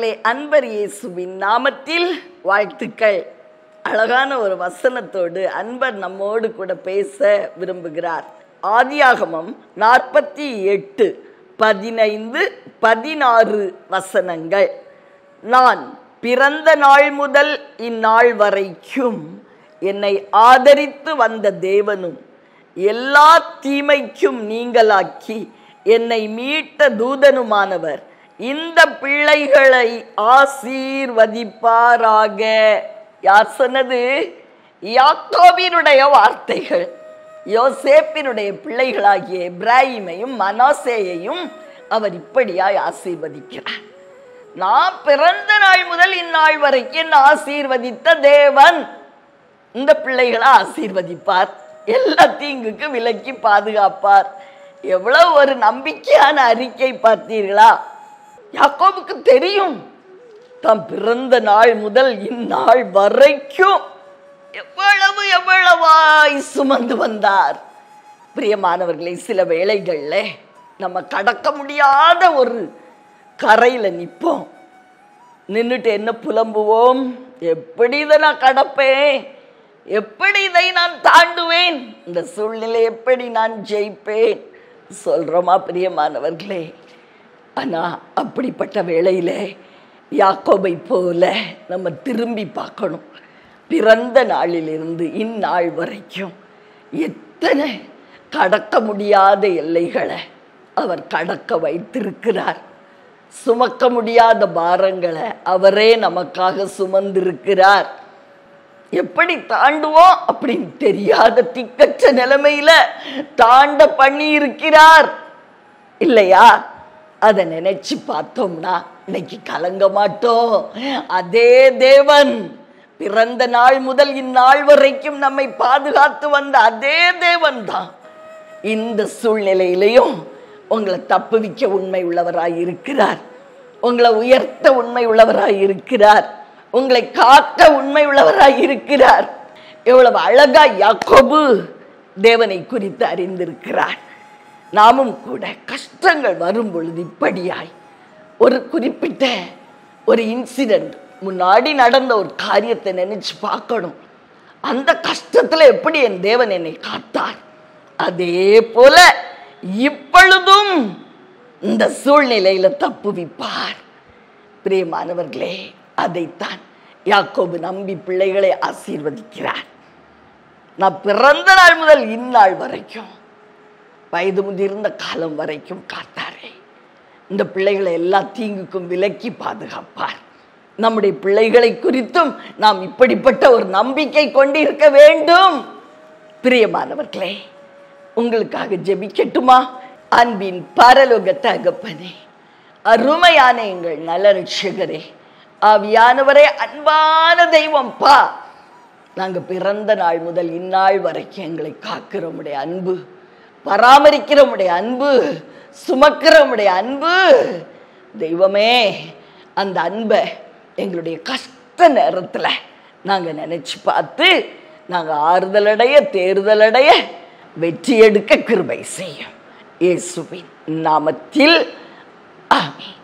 பிரியமானவர்களே, அன்பர் இயேசுவின் நாமத்தில் வாழ்த்துக்கள். அழகான ஒரு வசனத்தோடு அன்பர் நம்மோடு கூட பேச விரும்புகிறார். ஆதியாகமம் 48, 15, 16 வசனங்கள். நான் பிறந்த நாள் முதல் இந்நாள் வரைக்கும் என்னை ஆதரித்து வந்த தேவனும் எல்லா தீமைக்கும் நீங்களாக்கி என்னை மீட்ட தூதனுமானவர் இந்த பிள்ளைகளை ஆசீர்வதிப்பாராக. யார் சொன்னது? யாக்கோபினுடைய வார்த்தைகள். யோசேப்பினுடைய பிள்ளைகளாகிய எப்ராஹிமையும் மனாசேயையும் அவர் இப்படியாய் ஆசீர்வதிக்கிறார். நான் பிறந்த நாள் முதல் இந்நாள் வரைக்கும் ஆசீர்வதித்த தேவன் இந்த பிள்ளைகளை ஆசீர்வதிப்பார், எல்லா தீங்குக்கு விலக்கி பாதுகாப்பார். எவ்வளவு ஒரு நம்பிக்கையான அறிக்கை பார்த்தீர்களா? யாக்கோபுக்கு தெரியும், தாம் பிறந்த நாள் முதல் இந்நாள் வரைக்கும் எவ்வளவாய் சுமந்து வந்தார். பிரியமானவர்களை, சில வேளைகள்ல நம்ம கடக்க முடியாத ஒரு கரையில நிற்போம். நின்றுட்டு என்ன புலம்புவோம்? எப்படி இதை நான் கடப்பேன்? எப்படி இதை நான் தாண்டுவேன்? இந்த சூழ்நிலை எப்படி நான் ஜெயிப்பேன் சொல்றோமா பிரியமானவர்களே? ஆனா அப்படிப்பட்ட வேளையில யாக்கோபை போல நம்ம திரும்பி பார்க்கணும். பிறந்த நாளிலிருந்து இந்நாள் வரைக்கும் எத்தனை கடக்க முடியாத எல்லைகளை அவர் கடக்க வைத்திருக்கிறார். சுமக்க முடியாத பாரங்களை அவரே நமக்காக சுமந்திருக்கிறார். எப்படி தாண்டுவோம் அப்படின்னு தெரியாத திக்கற்ற நிலைமையில தாண்ட பண்ணி இருக்கிறார் இல்லையா? அதை நினைச்சு பார்த்தோம்னா இன்னைக்கு கலங்க மாட்டோம். அதே தேவன் பிறந்த நாள் முதல் இந்நாள் வரைக்கும் நம்மை பாதுகாத்து வந்த அதே தேவன் தான் இந்த சூழ்நிலையிலையும் உங்களை தப்புவிக்க உண்மை உள்ளவராய் இருக்கிறார், உங்களை உயர்த்த உண்மை உள்ளவராய் இருக்கிறார், உங்களை காக்க உண்மை உள்ளவராய் இருக்கிறார். எவ்வளவு அழகா யாக்கோபு தேவனை குறித்து அறிந்திருக்கிறார். நாமும் கூட கஷ்டங்கள் வரும் பொழுது இப்படியாய் ஒரு குறிப்பிட்ட ஒரு இன்சிடென்ட், முன்னாடி நடந்த ஒரு காரியத்தை நினைச்சு பார்க்கணும். அந்த கஷ்டத்துல எப்படி என் தேவன் என்னை காத்தார், அதே போல இப்பொழுதும் இந்த சூழ்நிலையில தப்புவிப்பார். பிரியமானவர்களே, அதைத்தான் யாக்கோபு நம்பி பிள்ளைகளை ஆசீர்வதிக்கிறார். நான் பிறந்த நாள் முதல் இந்நாள் வரைக்கும் வயது முதிர்ந்த காலம் வரைக்கும் காத்தாரே, இந்த பிள்ளைகளை எல்லா தீங்குக்கும் விலக்கி பாதுகாப்பார். நம்முடைய பிள்ளைகளை குறித்தும் நாம் இப்படிப்பட்ட ஒரு நம்பிக்கை கொண்டிருக்க வேண்டும். பிரியமானவர்களே, உங்களுக்காக ஜெபிக்கட்டுமா? அன்பின் பரலோக தகப்பனே, அருமையான எங்கள் நல்ல ரட்சகரே, ஆவியானவரே, அன்பான தெய்வம்பா, நாங்க பிறந்த நாள் முதல் இந்நாள் வரைக்கும் எங்களை காக்கிறோமுடைய அன்பு, பராமரிக்கிறோமுடைய அன்பு, சுமக்கிறோமுடைய அன்பு தெய்வமே, அந்த அன்பை எங்களுடைய கஷ்ட நேரத்துல நாங்க நினைச்சு பார்த்து நாங்க ஆறுதலடைய, தேறுதலடைய, வெற்றி எடுக்க கிருபை செய்யும். இயேசுவின் நாமத்தில் ஆமென்.